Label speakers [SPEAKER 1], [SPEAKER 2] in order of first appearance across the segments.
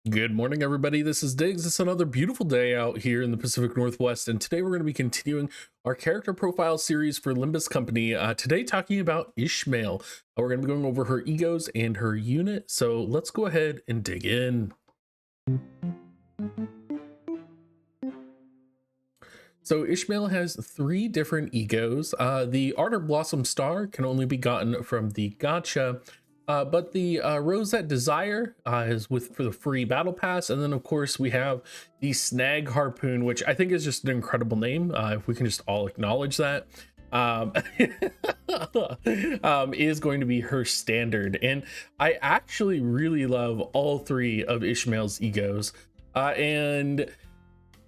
[SPEAKER 1] Good morning, everybody. This is Diggs. It's another beautiful day out here in the Pacific Northwest, and today we're going to be continuing our character profile series for Limbus Company. Today, talking about Ishmael. We're going to be going over her E.G.Os and her unit. So let's go ahead and dig in. So Ishmael has 3 different E.G.Os. The Ardor Blossom Star can only be gotten from the gacha. But the Rosette Desire is for the free battle pass, and then of course we have the Snag Harpoon, which I think is just an incredible name. If we can just all acknowledge that, is going to be her standard. And I actually really love all 3 of Ishmael's E.G.Os. And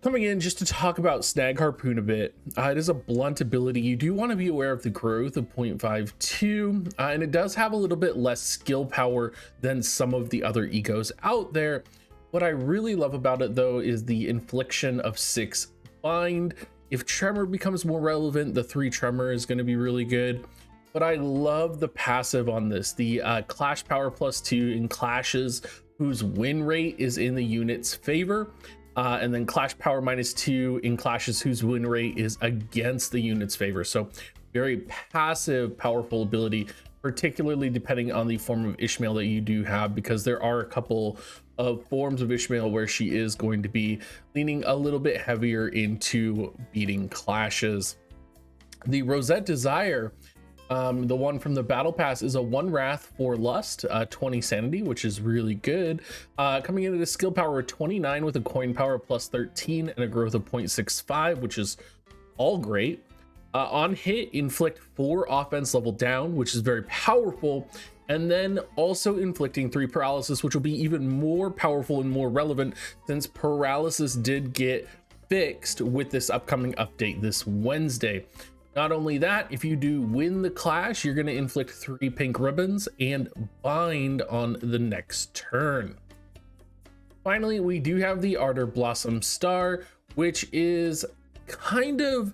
[SPEAKER 1] coming in just to talk about Snag Harpoon a bit, it is a blunt ability. You do want to be aware of the growth of 0.52, and it does have a little bit less skill power than some of the other E.G.Os out there. What I really love about it, though, is the infliction of 6 bind. If Tremor becomes more relevant, the 3 Tremor is going to be really good. But I love the passive on this, the Clash Power +2 in clashes whose win rate is in the unit's favor. And then Clash Power -2 in clashes whose win rate is against the unit's favor. So very passive, powerful ability, particularly depending on the form of Ishmael that you do have, because there are a couple of forms of Ishmael where she is going to be leaning a little bit heavier into beating clashes. The Rosette Desire, the one from the battle pass, is a 1 wrath for lust, 20 sanity, which is really good. Coming into the skill power of 29 with a coin power +13 and a growth of 0.65, which is all great. On hit, inflict 4 offense level down, which is very powerful, and then also inflicting 3 paralysis, which will be even more powerful and more relevant since paralysis did get fixed with this upcoming update this Wednesday. Not only that, if you do win the clash, you're going to inflict 3 pink ribbons and bind on the next turn. Finally, we do have the Ardor Blossom Star, which is kind of,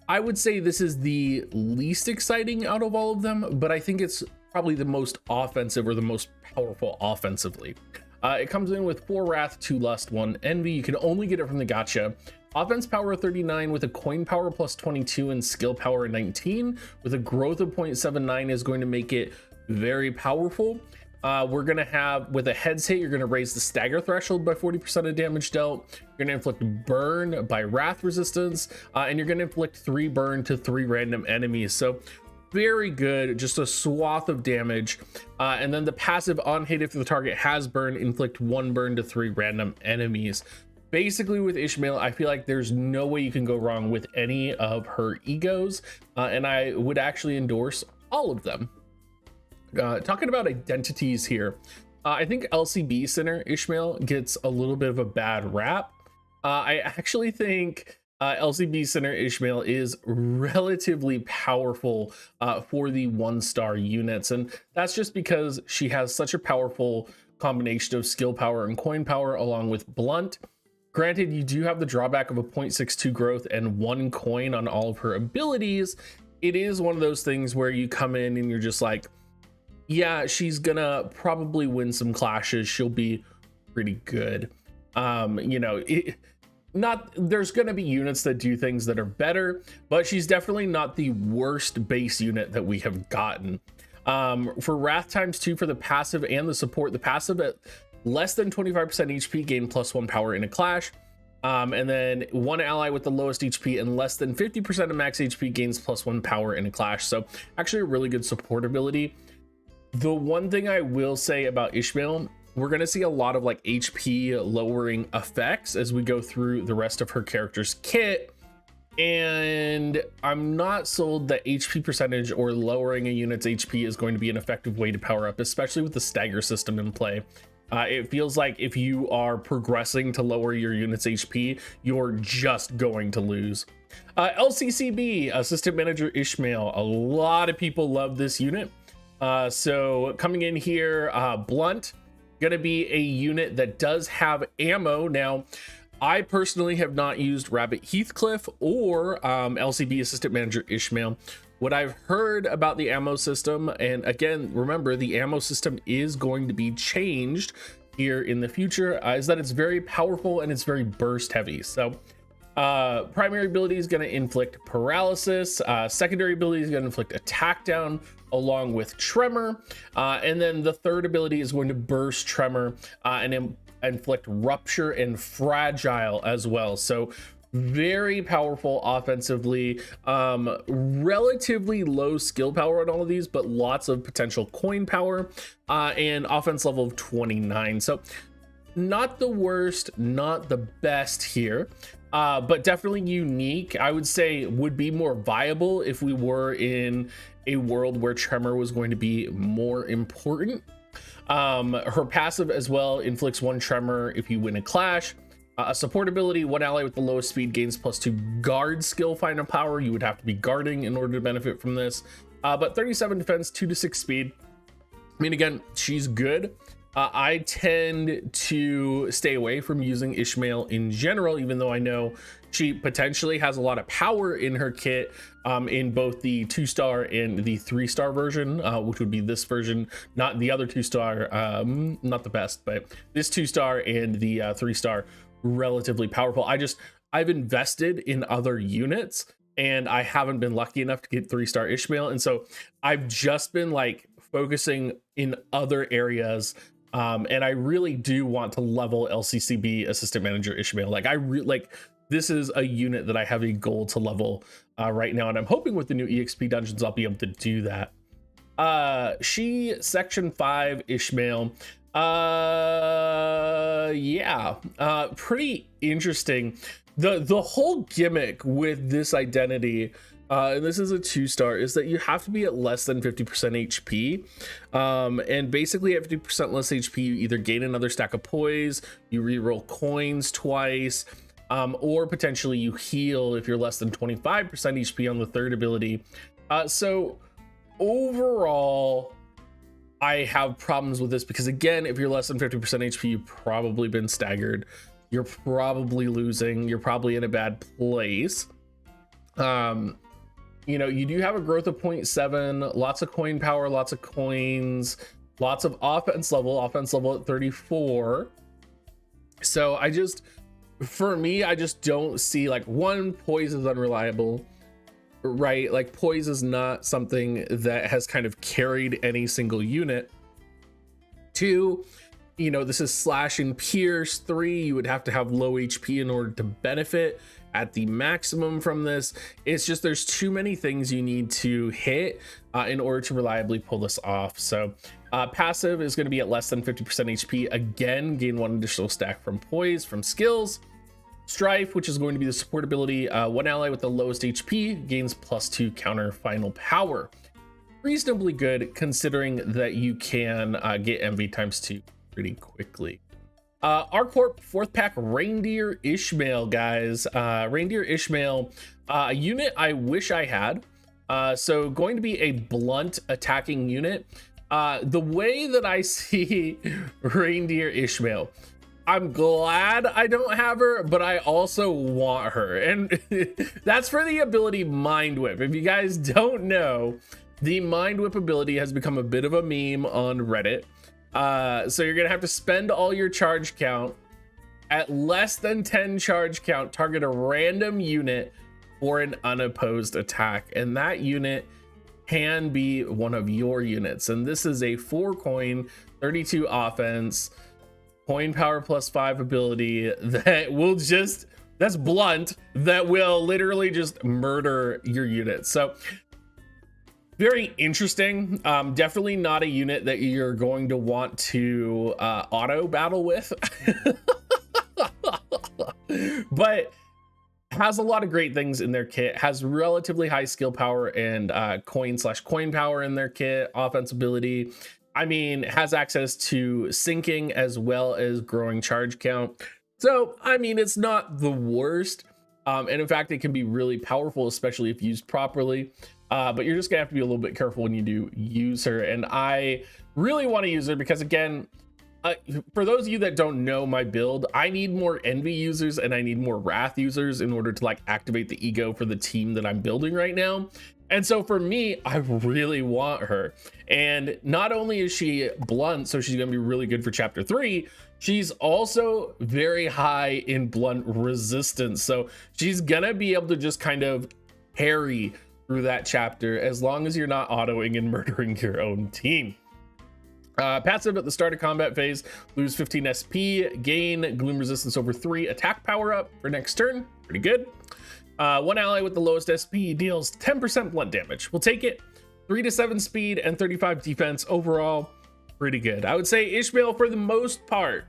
[SPEAKER 1] I would say this is the least exciting out of all of them, but I think it's probably the most offensive or the most powerful offensively. It comes in with 4 Wrath, 2 Lust, 1 Envy. You can only get it from the gacha. Offense power 39 with a coin power +22 and skill power 19 with a growth of 0.79 is going to make it very powerful. We're going to have, with a heads hit, you're going to raise the stagger threshold by 40% of damage dealt. You're going to inflict burn by wrath resistance, and you're going to inflict 3 burn to 3 random enemies. So very good, just a swath of damage. And then the passive on hit, if the target has burn, inflict 1 burn to 3 random enemies. Basically, with Ishmael, I feel like there's no way you can go wrong with any of her E.G.Os, and I would actually endorse all of them. Talking about identities here, I think LCB Center Ishmael gets a little bit of a bad rap. I actually think LCB Center Ishmael is relatively powerful for the 1-star units, and that's just because she has such a powerful combination of skill power and coin power along with blunt. Granted, you do have the drawback of a 0.62 growth and 1 coin on all of her abilities. It is one of those things where you come in and you're just like, yeah, she's gonna probably win some clashes. She'll be pretty good. You know, there's gonna be units that do things that are better, but she's definitely not the worst base unit that we have gotten. For Wrath ×2 for the passive and the support, the passive at less than 25% HP gain +1 power in a clash, and then 1 ally with the lowest HP and less than 50% of max HP gains +1 power in a clash. So actually a really good support ability. The one thing I will say about Ishmael, we're going to see a lot of like HP lowering effects as we go through the rest of her character's kit, and I'm not sold that HP percentage or lowering a unit's HP is going to be an effective way to power up, especially with the stagger system in play. It feels like if you are progressing to lower your unit's HP, you're just going to lose. LCB Assistant Manager Ishmael, a lot of people love this unit. So coming in here, blunt, gonna be a unit that does have ammo. Now, I personally have not used Rabbit Heathcliff or LCB Assistant Manager Ishmael. What I've heard about the ammo system, and again, remember, the ammo system is going to be changed here in the future is that it's very powerful and it's very burst heavy. So primary ability is going to inflict paralysis, secondary ability is going to inflict attack down along with tremor, and then the third ability is going to burst tremor and inflict rupture and fragile as well. So very powerful offensively, relatively low skill power on all of these, but lots of potential coin power, and offense level of 29. So not the worst, not the best here, but definitely unique. I would say would be more viable if we were in a world where tremor was going to be more important. Her passive as well inflicts 1 tremor if you win a clash. A support ability, 1 ally with the lowest speed gains +2 guard skill final power. You would have to be guarding in order to benefit from this. But 37 defense, 2 to 6 speed. I mean, again, she's good. I tend to stay away from using Ishmael in general, even though I know she potentially has a lot of power in her kit, in both the 2-star and the 3-star version, which would be this version, not the other 2-star, not the best, but this 2-star and the 3-star, relatively powerful. I've invested in other units and I haven't been lucky enough to get 3-star Ishmael, and so I've just been like focusing in other areas. And I really do want to level LCB Assistant Manager Ishmael. Like this is a unit that I have a goal to level right now, and I'm hoping with the new EXP dungeons I'll be able to do that. She section 5 Ishmael. Yeah, pretty interesting. The whole gimmick with this identity, and this is a 2-star, is that you have to be at less than 50% HP, and basically at 50% less HP you either gain another stack of poise, you reroll coins twice, or potentially you heal if you're less than 25% HP on the third ability. So overall I have problems with this because, again, if you're less than 50% HP, you've probably been staggered, you're probably losing, you're probably in a bad place. You know, you do have a growth of 0.7, lots of coin power, lots of coins, lots of offense level at 34. So for me, I just don't see, like, 1, poise is unreliable, right? Like, poise is not something that has kind of carried any single unit. 2, you know, this is slash and pierce. 3, you would have to have low HP in order to benefit at the maximum from this. It's just there's too many things you need to hit in order to reliably pull this off. So passive is going to be at less than 50% HP. Again, gain 1 additional stack from poise from skills. Strife, which is going to be the support ability, 1 ally with the lowest HP gains +2 counter final power. Reasonably good considering that you can get MV ×2 pretty quickly. R-Corp 4th pack Reindeer Ishmael, guys. Reindeer Ishmael, a unit I wish I had. So going to be a blunt attacking unit. The way that I see Reindeer Ishmael, I'm glad I don't have her, but I also want her. And that's for the ability Mind Whip. If you guys don't know, the Mind Whip ability has become a bit of a meme on Reddit. So you're gonna have to spend all your charge count at less than 10 charge count, target a random unit for an unopposed attack, and that unit can be one of your units. And this is a 4 coin, 32 offense, coin power +5 ability that will that's blunt, that will literally just murder your unit. So very interesting. Definitely not a unit that you're going to want to auto battle with, but has a lot of great things in their kit, has relatively high skill power and coin power in their kit, offense ability. I mean, has access to sinking as well as growing charge count. So, I mean, it's not the worst. And in fact, it can be really powerful, especially if used properly. But you're just gonna have to be a little bit careful when you do use her. And I really want to use her because, again, for those of you that don't know my build, I need more Envy users and I need more Wrath users in order to like activate the E.G.O for the team that I'm building right now. And so for me, I really want her. And not only is she blunt, so she's gonna be really good for chapter 3, She's also very high in blunt resistance, so she's gonna be able to just kind of carry through that chapter as long as you're not autoing and murdering your own team. Passive at the start of combat phase, lose 15 SP, gain gloom resistance over 3 attack power up for next turn. Pretty good. One ally with the lowest SP deals 10% blunt damage. We'll take it. 3 to 7 speed and 35 defense overall. Pretty good. I would say Ishmael for the most part,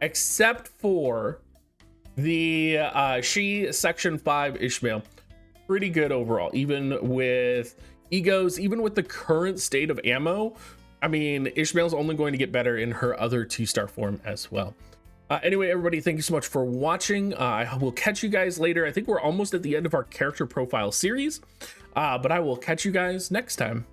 [SPEAKER 1] except for the she section 5 Ishmael, pretty good overall, even with E.G.Os, even with the current state of ammo. I mean, Ishmael's only going to get better in her other 2-star form as well. Anyway, everybody, thank you so much for watching. I will catch you guys later. I think we're almost at the end of our character profile series, but I will catch you guys next time.